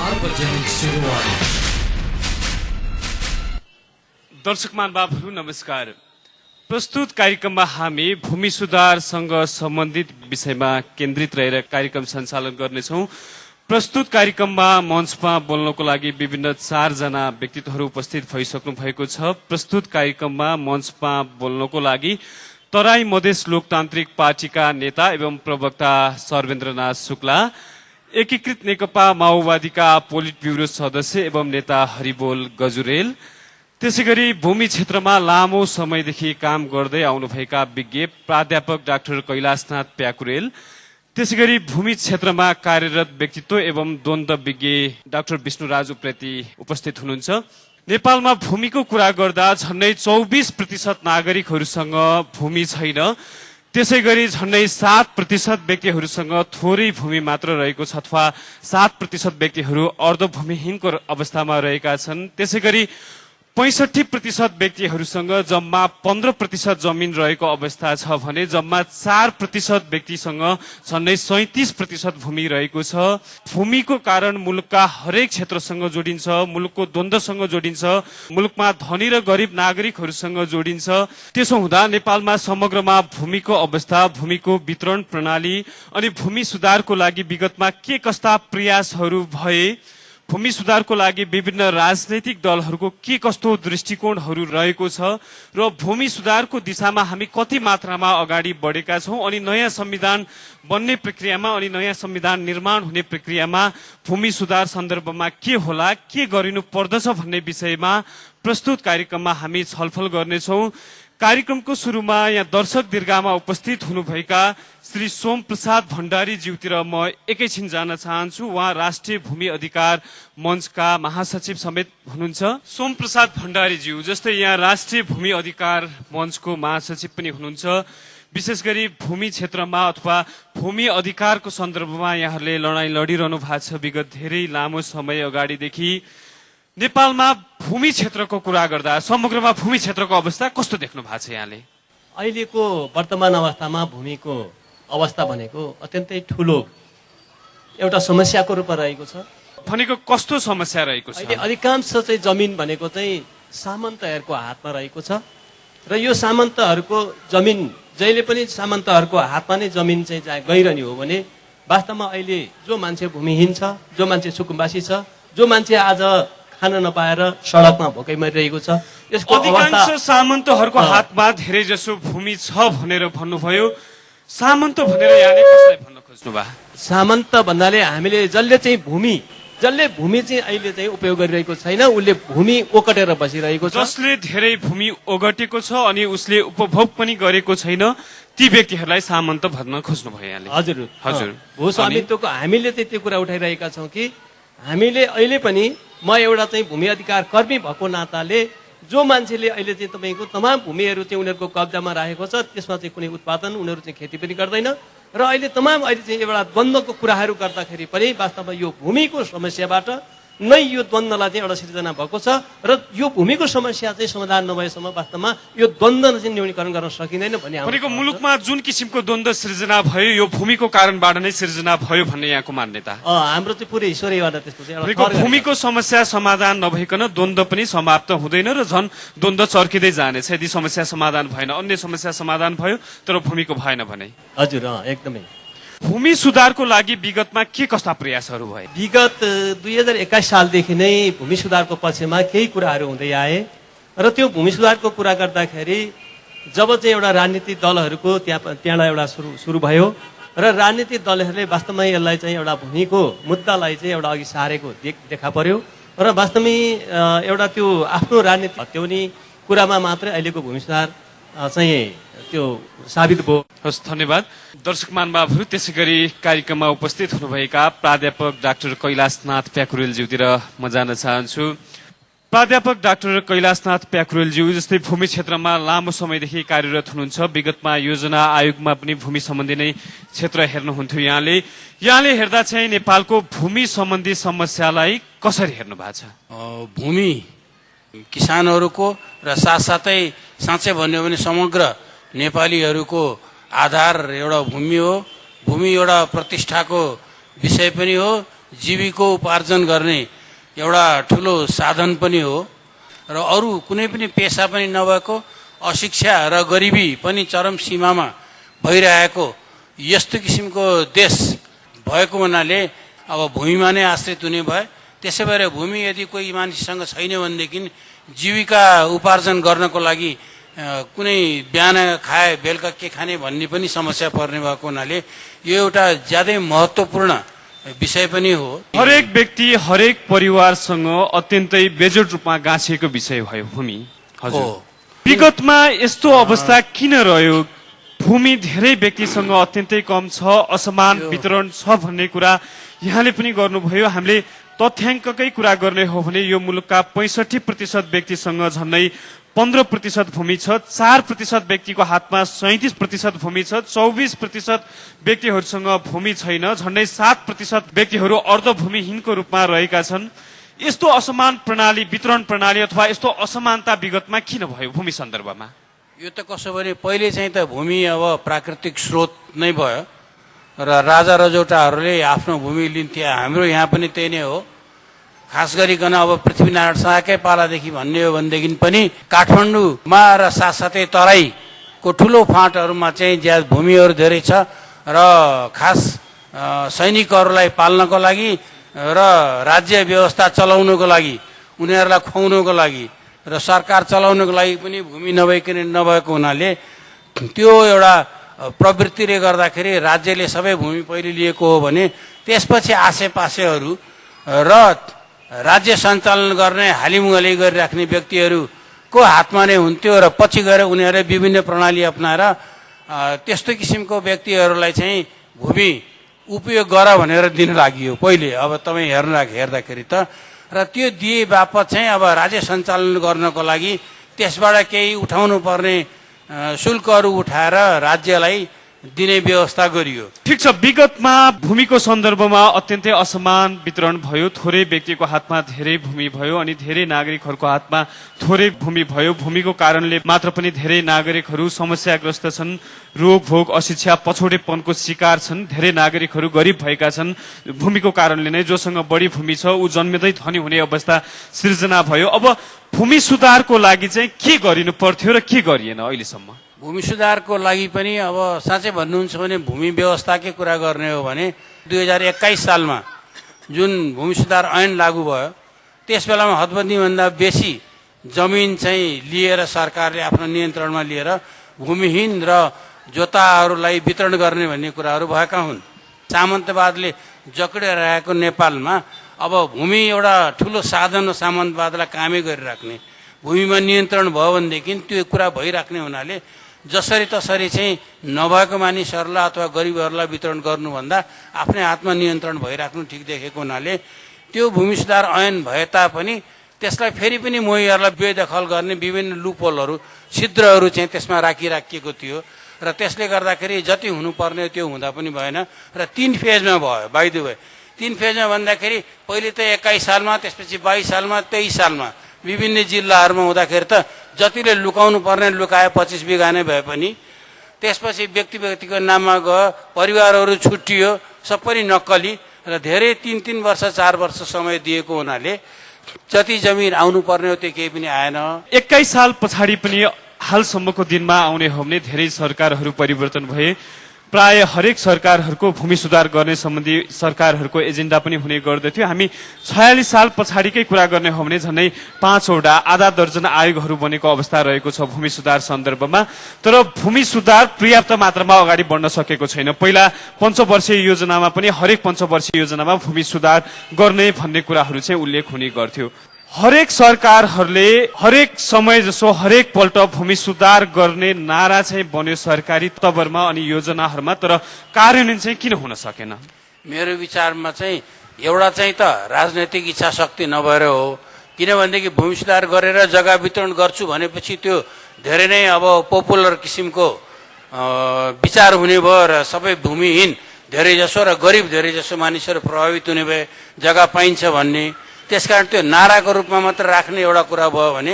सार्वजनिक सुनवाई। दर्शक महानुभावहरू नमस्कार। प्रस्तुत कार्यक्रममा हामी भूमि सुधारसँग सम्बन्धित विषयमा केन्द्रित रहेर कार्यक्रम सञ्चालन गर्नेछौँ। प्रस्तुत कार्यक्रममा मञ्चमा बोल्नको लागि विभिन्न 4 जना व्यक्तित्वहरू उपस्थित भइसक्नु भएको छ। प्रस्तुत कार्यक्रममा मञ्चमा बोल्नको लागि तराई मधेस लोकतान्त्रिक पार्टीका नेता एवं प्रवक्ता सर्वेन्द्रनाथ शुक्ला, एकीकृत नेकपा माओवादीका पोलिट ब्युरो सदस्य एवं नेता हरिबोल गजुरेल, त्यसैगरी भूमि क्षेत्रमा लामो समयदेखि काम गर्दै आउनुभएका विज्ञ प्राध्यापक डाक्टर कैलाशनाथ प्याकुरेल, त्यसैगरी भूमि क्षेत्रमा कार्यरत व्यक्तित्व एवं द्वन्द्व विज्ञ डाक्टर विष्णुराज उप्रेती उपस्थित हुनुहुन्छ। नेपालमा भूमिको कुरा गर्दा झन्डै 24% नागरिकहरूसँग भूमि छैन। त्यसैगरी झन्डै 7% व्यक्तिहरूसँग थोरै भूमि मात्र रहेको छ अथवा 7% व्यक्तिहरू अर्धभूमिहीनको अवस्थामा रहेका छन्। त्यसैगरी 65% व्यक्तिहरूसँग जम्मा 15% जमिन रहेको अवस्था छ भने जम्मा 4% व्यक्तिसँग झन्डै 37% भूमि रहेको छ। भूमिको कारण मुलुकका हरेक क्षेत्रसँग जोडिन्छ, मुलुकको द्वन्द्वसँग जोडिन्छ, मुलुकमा धनी र गरिब नागरिकहरूसँग जोडिन्छ। त्यसो हुँदा नेपालमा समग्रमा भूमिको अवस्था, भूमिको वितरण प्रणाली अनि भूमि सुधारको लागि विगतमा के कस्ता प्रयासहरू भए, भूमि सुधारको लागि विभिन्न राजनैतिक दलहरूको के कस्तो दृष्टिकोणहरू रहेको छ र भूमि सुधारको दिशामा हामी कति मात्रामा अगाडि बढेका छौं अनि नयाँ संविधान बन्ने प्रक्रियामा अनि नयाँ संविधान निर्माण हुने प्रक्रियामा भूमि सुधार सन्दर्भमा के होला, के गरिनु पर्दछ भन्ने विषयमा प्रस्तुत कार्यक्रममा हामी छलफल गर्नेछौं। कार्यक्रमको सुरुमा यहाँ दर्शक दीर्घामा उपस्थित हुनुभएका श्री सोम प्रसाद भण्डारी ज्यूतिर म एकैछिन जान चाहन्छु। उहाँ राष्ट्रिय भूमि अधिकार मञ्चका महासचिव समेत हुनुहुन्छ। सोम प्रसाद भण्डारी ज्यू जस्तै यहाँ राष्ट्रिय भूमि अधिकार मञ्चको महासचिव पनि हुनुहुन्छ। विशेष गरी भूमि क्षेत्रमा अथवा भूमि अधिकारको सन्दर्भमा यहाँहरूले लडाईँ लडिरहनु भएको छ विगत धेरै लामो समय अगाडिदेखि। नेपालमा भूमि क्षेत्रको कुरा गर्दा समग्रमा भूमि क्षेत्रको अवस्था कस्तो देख्नु भएको छ यहाँले? अहिलेको वर्तमान अवस्थामा भूमिको अवस्था भनेको अत्यन्तै ठुलो एउटा समस्याको रूपमा रहेको छ। भनेको कस्तो समस्या रहेको छ? अहिले अधिकांश चाहिँ जमिन भनेको चाहिँ सामन्तहरूको हातमा रहेको छ र यो सामन्तहरूको जमिन जहिले पनि सामन्तहरूको हातमा नै जमिन चाहिँ गइरहने हो भने वास्तवमा अहिले जो मान्छे भूमिहीन छ, जो मान्छे सुकुम्बासी छ, जो मान्छे आज खान नपाएर सडकमा भोकै मरिरहेको छ, यसको अधिकांश सामन्तहरूको हातमा धेरै जसो भूमि छ भनेर भन्नुभयो। सामन्त भनेर यहाँले कसलाई भन्न खोज्नु भयो? सामन्त भन्नाले हामीले जसले भूमि चाहिँ अहिले चाहिँ उपयोग गरिरहेको छैन, उसले भूमि ओगटेर बसिरहेको छ। जसले धेरै भूमि ओगटेको छ अनि उसले उपभोग पनि गरेको छैन, ती व्यक्तिहरूलाई सामन्त भन्न खोज्नु भयो यहाँले? हजुर हजुर। भूस्वामित्वको हामीले चाहिँ त्यो कुरा उठाइरहेका छौँ कि हामीले अहिले पनि म एउटा चाहिँ भूमि अधिकार कर्मी भएको नाताले जो मान्छेले अहिले चाहिँ तपाईँको तमाम भूमिहरू चाहिँ उनीहरूको कब्जामा राखेको छ, त्यसमा चाहिँ कुनै उत्पादन उनीहरू चाहिँ खेती पनि गर्दैन र अहिले चाहिँ एउटा द्वन्द्वको कुराहरू गर्दाखेरि पनि वास्तवमा यो भूमिको समस्याबाट नै यो द्वन्द्वलाई चाहिँ एउटा सिर्जना भएको छ र यो भूमिको समस्या चाहिँ समाधान नभएसम्म वास्तवमा यो द्वन्द्व चाहिँ न्यूनीकरण गर्न सकिँदैन भन्ने भनेको मुलुकमा जुन किसिमको द्वन्द्व सृजना भयो यो भूमिको कारणबाट नै सृजना भयो भन्ने यहाँको मान्यता? हाम्रो चाहिँ पुरै ईश्वरीयबाट त्यस्तो चाहिँ भूमिको समस्या समाधान नभइकन द्वन्द्व पनि समाप्त हुँदैन र झन् द्वन्द्व चर्किँदै जानेछ। यदि समस्या समाधान भएन, अन्य समस्या समाधान भयो तर भूमिको भएन भने? हजुर, एकदमै। भूमि सुधारको लागि विगतमा के कस्ता प्रयासहरू भए? विगत 2021 सालदेखि नै भूमि सुधारको पक्षमा केही कुराहरू हुँदै आए र त्यो भूमि सुधारको कुरा गर्दाखेरि जब चाहिँ एउटा राजनीतिक दलहरूको त्यहाँबाट एउटा सुरु भयो र राजनीतिक दलहरूले वास्तवमा यसलाई चाहिँ एउटा भूमिको मुद्दालाई चाहिँ एउटा अघि सारेको देखा पर्यो र वास्तवमै एउटा त्यो आफ्नो राजनीति हत्याउने कुरामा मात्रै अहिलेको भूमि सुधार चाहिँ त्यो साबित भयो। हस्, धन्यवाद। दर्शक महानुभावहरू, त्यसै गरी कार्यक्रममा उपस्थित हुनुभएका प्राध्यापक डाक्टर कैलाशनाथ प्याकुरेलज्यूतिर म जान चाहन्छु। प्राध्यापक डाक्टर कैलाशनाथ प्याकुरेलज्यू जस्तै भूमि क्षेत्रमा लामो समयदेखि कार्यरत हुनुहुन्छ। विगतमा योजना आयोगमा पनि भूमि सम्बन्धी नै क्षेत्र हेर्नुहुन्थ्यो यहाँले हेर्दा चाहिँ नेपालको भूमि सम्बन्धी समस्यालाई कसरी हेर्नु भएको छ? भूमि किसानहरूको र साथसाथै साँच्चै भन्यो भने समग्र नेपालीहरूको आधार एउटा भूमि हो। भूमि एउटा प्रतिष्ठाको विषय पनि हो जीविकोपार्जन गर्ने एउटा ठुलो साधन पनि हो र अरू कुनै पनि पेसा पनि नभएको अशिक्षा र गरिबी पनि चरम सीमामा भइरहेको यस्तो किसिमको देश भएको हुनाले अब भूमिमा नै आश्रित हुने भयो। त्यसै भएर भूमि यदि कोही मानिससँग छैन भनेदेखि जीविका उपार्जन गर्नको लागि कुनै बिहान खाए बेलुका के खाने भन्ने पनि समस्या पर्ने भएको हुनाले यो एउटा ज्यादै महत्त्वपूर्ण विषय पनि हो। हरेक व्यक्ति हरेक परिवारसँग अत्यन्तै बेजोड रूपमा गाँसिएको विषय भयो भूमि। हजुर, विगतमा यस्तो अवस्था किन रह्यो? भूमि धेरै व्यक्तिसँग अत्यन्तै कम छ, असमान वितरण छ भन्ने कुरा यहाँले पनि गर्नुभयो। हामीले तथ्याङ्ककै कुरा गर्ने हो भने यो मुलुकका 65% व्यक्तिसँग झन्डै 15% भूमि छ, 4% व्यक्तिको हातमा 37% भूमि छ, 24% व्यक्तिहरूसँग भूमि छैन, झन्डै 7% व्यक्तिहरू अर्धभूमिहीनको रूपमा रहेका छन्। यस्तो असमान प्रणाली, वितरण प्रणाली अथवा यस्तो असमानता विगतमा किन भयो भूमि सन्दर्भमा? यो त कसो भने पहिले चाहिँ त भूमि अब प्राकृतिक स्रोत नै भयो र राजा रजौटाहरूले आफ्नो भूमि लिन्थे। हाम्रो यहाँ पनि त्यही नै हो। खास गरिकन अब पृथ्वीनारायण शाहकै पालादेखि भन्ने हो भनेदेखि पनि काठमाडौँमा र साथसाथै तराईको ठुलो फाँटहरूमा चाहिँ ज्यादा भूमिहरू धेरै छ र खास सैनिकहरूलाई पाल्नको लागि र राज्य व्यवस्था चलाउनको लागि, उनीहरूलाई खुवाउनको लागि र सरकार चलाउनको लागि पनि भूमि नभएको हुनाले त्यो एउटा प्रवृत्तिले गर्दाखेरि राज्यले सबै भूमि पहिले लिएको हो भने त्यसपछि आसेपासेहरू र राज्य सञ्चालन गर्ने हालिमुहाली गरिराख्ने व्यक्तिहरूको हातमा नै हुन्थ्यो र पछि गएर उनीहरूले विभिन्न प्रणाली अपनाएर त्यस्तो किसिमको व्यक्तिहरूलाई चाहिँ भूमि उपयोग गर भनेर दिन लागि पहिले। अब तपाईँ हेर्दाखेरि त र त्यो दिए बापत चाहिँ अब राज्य सञ्चालन गर्नको लागि त्यसबाट केही उठाउनु पर्ने शुल्कहरू उठाएर राज्यलाई दिने व्यवस्था गरियो। ठिक छ, विगतमा भूमिको सन्दर्भमा अत्यन्तै असमान वितरण भयो। थोरै व्यक्तिको हातमा धेरै भूमि भयो अनि धेरै नागरिकहरूको हातमा थोरै भूमि भयो। भूमिको कारणले मात्र पनि धेरै नागरिकहरू समस्याग्रस्त छन्, रोग भोग अशिक्षा पछौटेपनको शिकार छन्। धेरै नागरिकहरू गरिब भएका छन् भूमिको कारणले नै। जोसँग बढी भूमि छ ऊ जन्मिँदै धनी हुने अवस्था सिर्जना भयो। अब भूमि सुधारको लागि चाहिँ के गरिनु पर्थ्यो र के गरिएन अहिलेसम्म? भूमि सुधारको लागि पनि अब साँच्चै भन्नुहुन्छ भने भूमि व्यवस्थाकै कुरा गर्ने हो भने 2021 सालमा जुन भूमि सुधार ऐन लागू भयो त्यस बेलामा हदबन्दीभन्दा बेसी जमिन चाहिँ लिएर सरकारले आफ्नो नियन्त्रणमा लिएर भूमिहीन र जोताहरूलाई वितरण गर्ने भन्ने कुराहरू भएका हुन्। सामन्तवादले जक्डिरहेको नेपालमा अब भूमि एउटा ठुलो साधन हो सामन्तवादलाई कामै गरिराख्ने। भूमिमा नियन्त्रण भयो भनेदेखि त्यो कुरा भइराख्ने हुनाले जसरी तसरी चाहिँ नभएको मानिसहरूलाई अथवा गरिबहरूलाई वितरण गर्नुभन्दा आफ्नै हातमा नियन्त्रण भइराख्नु ठिक देखेको हुनाले त्यो भूमि सुधार ऐन भए तापनि त्यसलाई फेरि पनि मोहीहरूलाई बेदखल गर्ने विभिन्न लुपहोलहरू, छिद्रहरू चाहिँ त्यसमा राखिराखिएको थियो र त्यसले गर्दाखेरि जति हुनुपर्ने त्यो हुँदा पनि भएन र 3 फेजमा भयो। बाइ द वे 3 फेजमा भन्दाखेरि पहिले त 21 सालमा, त्यसपछि 22 सालमा, 23 सालमा विभिन्न जिल्लाहरूमा हुँदाखेरि त जतिले लुकाउनु पर्ने लुकाए 25 बिघा नै भए पनि त्यसपछि व्यक्ति व्यक्तिको नाममा गयो, परिवारहरू छुट्टियो, सबै नक्कली र धेरै 3-3 वर्ष 4 वर्ष समय दिएको हुनाले जति जमिन आउनु पर्ने हो त्यो केही पनि आएन। 21 साल पछाडि पनि हालसम्मको दिनमा आउने हो भने धेरै सरकारहरू परिवर्तन भए। प्राय हरेक सरकारहरूको भूमि सुधार गर्ने सम्बन्धी सरकारहरूको एजेन्डा पनि हुने गर्दथ्यो। हामी 46 साल पछाडिकै कुरा गर्ने हो भने झन्डै 5 वटा आधा दर्जन आयोगहरू बनेको अवस्था रहेको छ भूमि सुधार सन्दर्भमा। तर भूमि सुधार पर्याप्त मात्रामा अगाडि बढ्न सकेको छैन। पहिला पञ्चवर्षीय योजनामा पनि हरेक पञ्चवर्षीय योजनामा भूमि सुधार गर्ने भन्ने कुराहरू चाहिँ उल्लेख हुने गर्थ्यो। हरेक सरकारहरूले हरेक समय जसो हरेक पल्ट भूमि सुधार गर्ने नारा चाहिँ बन्यो सरकारी तवरमा अनि योजनाहरूमा, तर कार्यान्वयन चाहिँ किन हुन सकेन? मेरो विचारमा चाहिँ एउटा चाहिँ त राजनैतिक इच्छा शक्ति नभएर हो। किनभनेदेखि भूमि सुधार गरेर जग्गा वितरण गर्छु भनेपछि त्यो धेरै नै अब पपुलर किसिमको विचार हुने भयो र सबै भूमिहीन धेरै जसो र गरिब धेरै जसो मानिसहरू प्रभावित हुने भए जग्गा पाइन्छ भन्ने। त्यसकारण त्यो नाराको रूपमा मात्र राख्ने एउटा कुरा भयो भने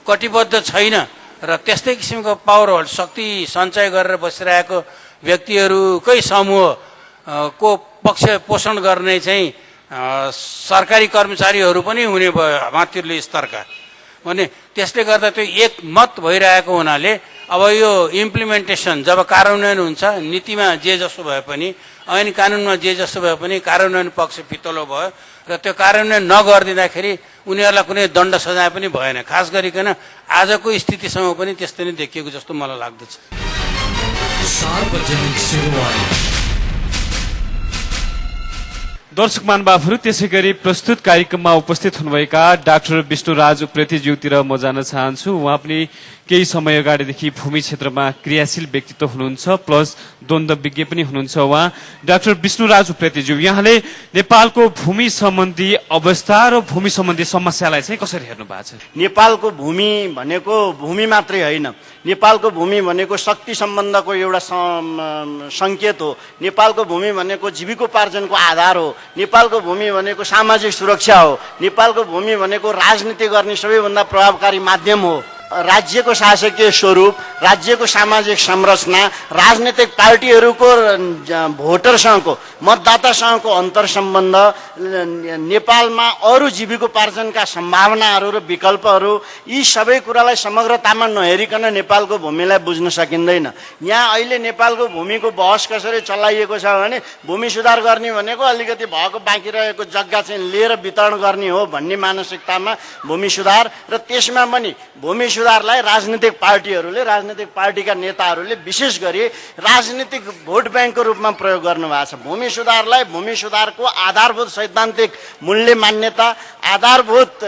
कटिबद्ध छैन र त्यस्तै किसिमको पावर शक्ति सञ्चय गरेर बसिरहेको व्यक्तिहरूकै समूहको पक्ष पोषण गर्ने चाहिँ सरकारी कर्मचारीहरू पनि हुने भयो माथिल्लो स्तरका। भने त्यसले गर्दा त्यो एकमत भइरहेको हुनाले अब यो इम्प्लिमेन्टेसन जब कार्यान्वयन हुन्छ, नीतिमा जे जसो भए पनि, ऐन कानुनमा जे जसो भए पनि कार्यान्वयन पक्ष पितलो भयो र त्यो कार्यान्वयन नगरिदिँदाखेरि उनीहरूलाई कुनै दण्ड सजाय पनि भएन। खास गरिकन आजको स्थितिसँग पनि त्यस्तै नै देखिएको जस्तो मलाई लाग्दछ। दर्शक महानुभावहरू, त्यसै गरी प्रस्तुत कार्यक्रममा उपस्थित हुनुभएका डाक्टर विष्णुराज उप्रेतीज्यूतिर म जान चाहन्छु। उहाँ पनि केही समय अगाडिदेखि भूमि क्षेत्रमा क्रियाशील व्यक्तित्व हुनुहुन्छ, प्लस द्वन्द्वविज्ञ पनि हुनुहुन्छ। उहाँ डाक्टर विष्णुराज उप्रेतीज्यू, यहाँले नेपालको भूमि सम्बन्धी अवस्था र भूमि सम्बन्धी समस्यालाई चाहिँ कसरी हेर्नु भएको छ? नेपालको भूमि भनेको भूमि मात्रै होइन, नेपालको भूमि भनेको शक्ति सम्बन्धको एउटा सङ्केत हो। नेपालको भूमि भनेको जीविकोपार्जनको आधार हो। नेपालको भूमि भनेको सामाजिक सुरक्षा हो। नेपालको भूमि भनेको राजनीति गर्ने सबैभन्दा प्रभावकारी माध्यम हो। राज्यको शासकीय स्वरूप, राज्यको सामाजिक संरचना, राजनीतिक पार्टीहरूको भोटरसँगको मतदातासँगको अन्तर सम्बन्ध, नेपालमा अरू जीविकोपार्जनका सम्भावनाहरू र विकल्पहरू, यी सबै कुरालाई समग्रतामा नहेरिकन नेपालको भूमिलाई बुझ्न सकिँदैन। यहाँ अहिले नेपालको भूमिको बहस कसरी चलाइएको छ भने भूमि सुधार गर्ने भनेको अलिकति भएको बाँकी रहेको जग्गा चाहिँ लिएर वितरण गर्ने हो भन्ने मानसिकतामा भूमि सुधार, र त्यसमा पनि भूमि सुधारलाई राजनीतिक पार्टीहरूले, राजनीतिक पार्टीका नेताहरूले विशेष गरी राजनीतिक भोट ब्याङ्कको रूपमा प्रयोग गर्नुभएको छ। भूमि सुधारलाई, भूमि सुधारको आधारभूत सैद्धान्तिक मूल्य मान्यता, आधारभूत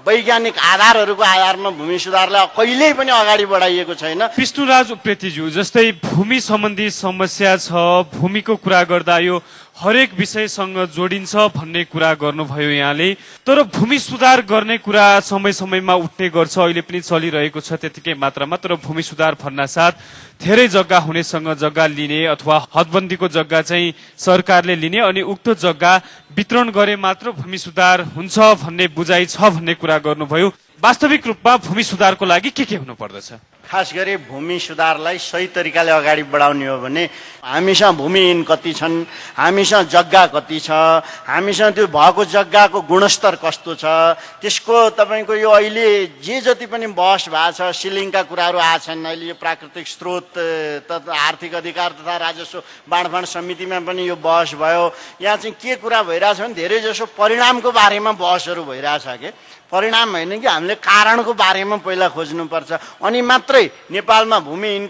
वैज्ञानिक आधारहरूको आधारमा भूमि सुधारलाई कहिल्यै पनि अगाडि बढाइएको छैन। विष्णुराज उप्रेतीज्यू, जस्तै भूमि सम्बन्धी समस्या छ, भूमिको कुरा गर्दा यो हरेक विषयसँग जोडिन्छ भन्ने कुरा गर्नुभयो यहाँले, तर भूमि सुधार गर्ने कुरा समय समयमा उठ्ने गर्छ, अहिले पनि चलिरहेको छ त्यतिकै मात्रामा। तर भूमि सुधार भन्नासाथ धेरै जग्गा हुनेसँग जग्गा लिने अथवा हदबन्दीको जग्गा चाहिँ सरकारले लिने अनि उक्त जग्गा वितरण गरे मात्र भूमि सुधार हुन्छ भन्ने बुझाइ छ भन्ने कुरा गर्नुभयो। वास्तविक रूपमा भूमि सुधारको लागि के हुनु पर्दछ? खास गरी भूमि सुधारलाई सही तरिकाले अगाडि बढाउने हो भने हामीसँग भूमिहीन कति छन्, हामीसँग जग्गा कति छ, हामीसँग त्यो भएको जग्गाको गुणस्तर कस्तो छ, त्यसको तपाईँको यो अहिले जे जति पनि बहस भएको छ, सिलिङका कुराहरू आएछन्। अहिले यो प्राकृतिक स्रोत तथा आर्थिक अधिकार तथा राजस्व बाँडफाँड समितिमा पनि यो बहस भयो। यहाँ चाहिँ के कुरा भइरहेछ भने धेरै जसो परिणामको बारेमा बहसहरू भइरहेछ के परिणाम होइन कि हामीले कारणको बारेमा पहिला खोज्नुपर्छ, अनि मात्रै नेपालमा भूमिहीनको